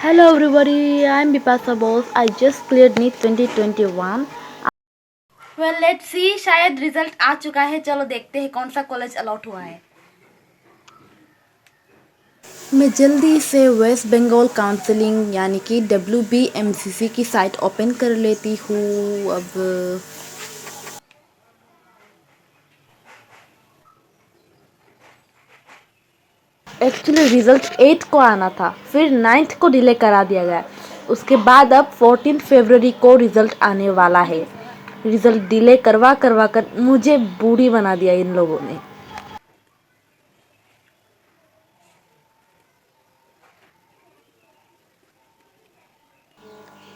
Hello everybody, I'm Bipasa Bose. I just cleared NEET 2021. Well, let's see, शायद result आ चुका है। चलो देखते हैं कौन सा कॉलेज अलॉट हुआ है। मैं जल्दी से वेस्ट बंगाल काउंसलिंग यानी कि WBMCC की साइट ओपन कर लेती हूँ। अब एक्चुअली रिजल्ट 8 को आना था, फिर 9th को डिले करा दिया गया। उसके बाद अब 14 फरवरी को रिजल्ट आने वाला है। रिजल्ट डिले करवा करवा कर मुझे बूढ़ी बना दिया इन लोगों ने।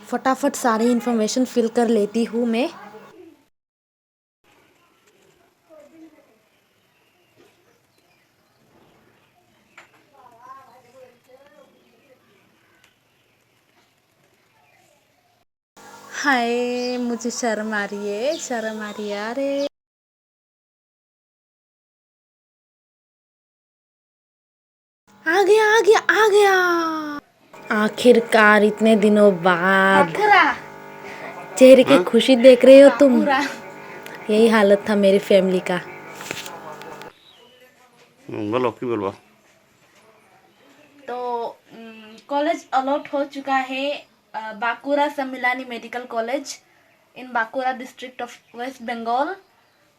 फटाफट सारी इन्फॉर्मेशन फिल कर लेती हूँ मैं। हाय, मुझे शर्म आ रही है, शर्म आ रही है। अरे आ गया आ गया आ गया, आखिरकार इतने दिनों बाद। चेहरे की खुशी देख रहे हो तुम? यही हालत था मेरी फैमिली का। बोलो की बोलबो। तो कॉलेज अलॉट हो चुका है, Bankura Sammilani medical college in Bankura district of West Bengal.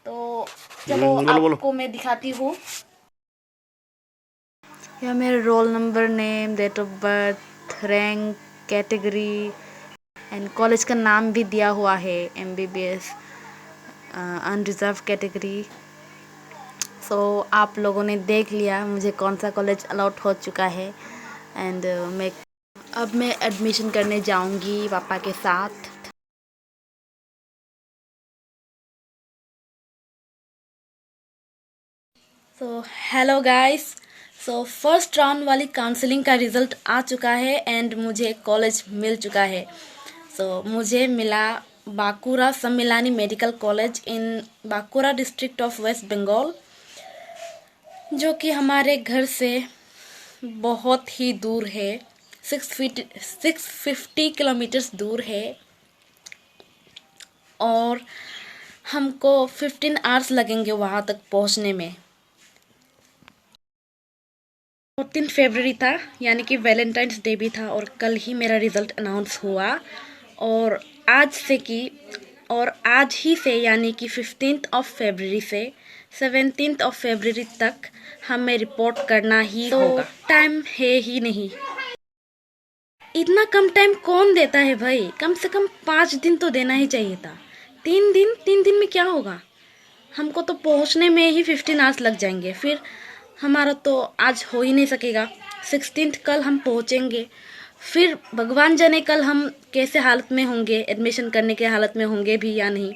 तो चलो बोलो। आपको मैं दिखाती हूँ। यह मेरे roll number, name, date of birth, rank, category and college का नाम भी दिया हुआ है, MBBS अनरिजर्व कैटेगरी। सो आप लोगों ने देख लिया मुझे कौन सा कॉलेज अलॉट हो चुका है। एंड मैं एडमिशन करने जाऊंगी पापा के साथ। So hello guys, so first round वाली काउंसलिंग का रिजल्ट आ चुका है एंड मुझे कॉलेज मिल चुका है। सो मुझे मिला Bankura Sammilani medical college in Bankura district of West Bengal, जो कि हमारे घर से बहुत ही दूर है। 650 किलोमीटर्स दूर है और हमको 15 आवर्स लगेंगे वहाँ तक पहुँचने में। 14 फरवरी था, यानी कि वैलेंटाइंस डे भी था और कल ही मेरा रिज़ल्ट अनाउंस हुआ। और आज ही से यानी कि 15th ऑफ फरवरी से 17th ऑफ फरवरी तक हमें रिपोर्ट करना ही होगा। टाइम है ही नहीं, इतना कम टाइम कौन देता है भाई? कम से कम 5 दिन तो देना ही चाहिए था। 3 दिन में क्या होगा? हमको तो पहुंचने में ही 15 आवर्स लग जाएंगे, फिर हमारा तो आज हो ही नहीं सकेगा। 16th कल हम पहुंचेंगे, फिर भगवान जाने कल हम कैसे हालत में होंगे, एडमिशन करने के हालत में होंगे भी या नहीं।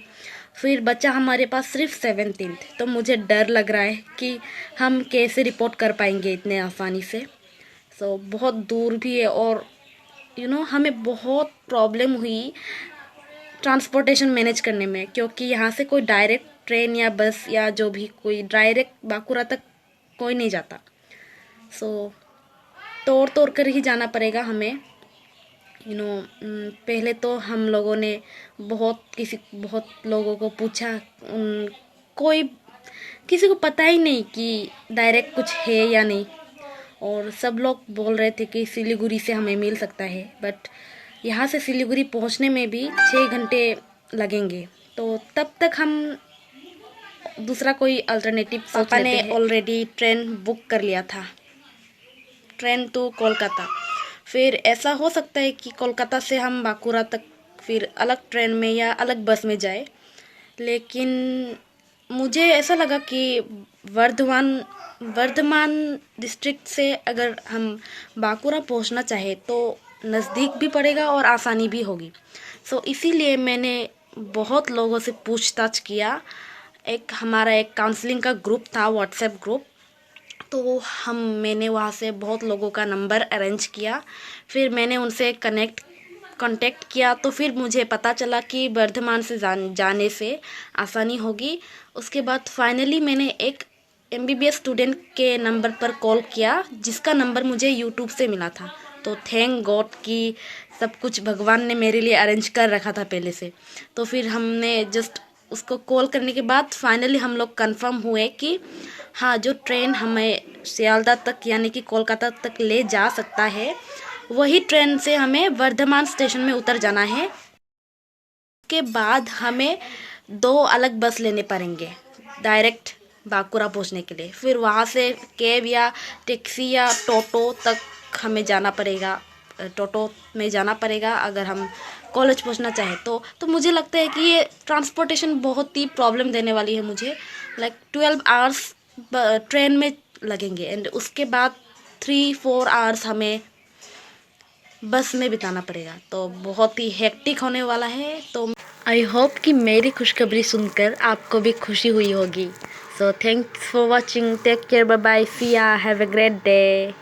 फिर बच्चा हमारे पास सिर्फ 17th, तो मुझे डर लग रहा है कि हम कैसे रिपोर्ट कर पाएंगे इतने आसानी से। सो बहुत दूर भी है और हमें बहुत प्रॉब्लम हुई ट्रांसपोर्टेशन मैनेज करने में, क्योंकि यहाँ से कोई डायरेक्ट ट्रेन या बस या जो भी कोई डायरेक्ट बांकुरा तक कोई नहीं जाता। सो तोड़ तोड़ कर ही जाना पड़ेगा हमें। पहले तो हम लोगों ने बहुत लोगों को पूछा, कोई किसी को पता ही नहीं कि डायरेक्ट कुछ है या नहीं। और सब लोग बोल रहे थे कि सिलीगुड़ी से हमें मिल सकता है, बट यहाँ से सिलीगुड़ी पहुँचने में भी 6 घंटे लगेंगे। तो तब तक हम दूसरा कोई अल्टरनेटिव सोच लेते हैं। पापा ने ऑलरेडी ट्रेन बुक कर लिया था, ट्रेन टू कोलकाता। फिर ऐसा हो सकता है कि कोलकाता से हम बांकुरा तक फिर अलग ट्रेन में या अलग बस में जाए, लेकिन मुझे ऐसा लगा कि वर्धमान डिस्ट्रिक्ट से अगर हम बांकुरा पहुंचना चाहे तो नज़दीक भी पड़ेगा और आसानी भी होगी। सो इसीलिए मैंने बहुत लोगों से पूछताछ किया। हमारा एक काउंसलिंग का ग्रुप था, व्हाट्सएप ग्रुप, तो मैंने वहाँ से बहुत लोगों का नंबर अरेंज किया। फिर मैंने उनसे कांटेक्ट किया, तो फिर मुझे पता चला कि वर्धमान से जाने से आसानी होगी। उसके बाद फाइनली मैंने एक MBBS स्टूडेंट के नंबर पर कॉल किया, जिसका नंबर मुझे यूट्यूब से मिला था। तो थैंक गॉड कि सब कुछ भगवान ने मेरे लिए अरेंज कर रखा था पहले से। तो फिर हमने जस्ट उसको कॉल करने के बाद फाइनली हम लोग कंफर्म हुए कि हाँ, जो ट्रेन हमें सियालदह तक यानी कि कोलकाता तक ले जा सकता है, वही ट्रेन से हमें वर्धमान स्टेशन में उतर जाना है। के बाद हमें 2 अलग बस लेने पड़ेंगे डायरेक्ट बांकुरा पहुंचने के लिए। फिर वहाँ से कैब या टैक्सी या टोटो तक हमें जाना पड़ेगा, टोटो में जाना पड़ेगा अगर हम कॉलेज पहुंचना चाहें तो मुझे लगता है कि ये ट्रांसपोर्टेशन बहुत ही प्रॉब्लम देने वाली है मुझे। लाइक 12 आवर्स ट्रेन में लगेंगे एंड उसके बाद 3-4 आवर्स हमें बस में बिताना पड़ेगा, तो बहुत ही हेक्टिक होने वाला है। तो आई होप कि मेरी खुशखबरी सुनकर आपको भी खुशी हुई होगी। So thanks for watching, take care, bye bye, see ya, have a great day.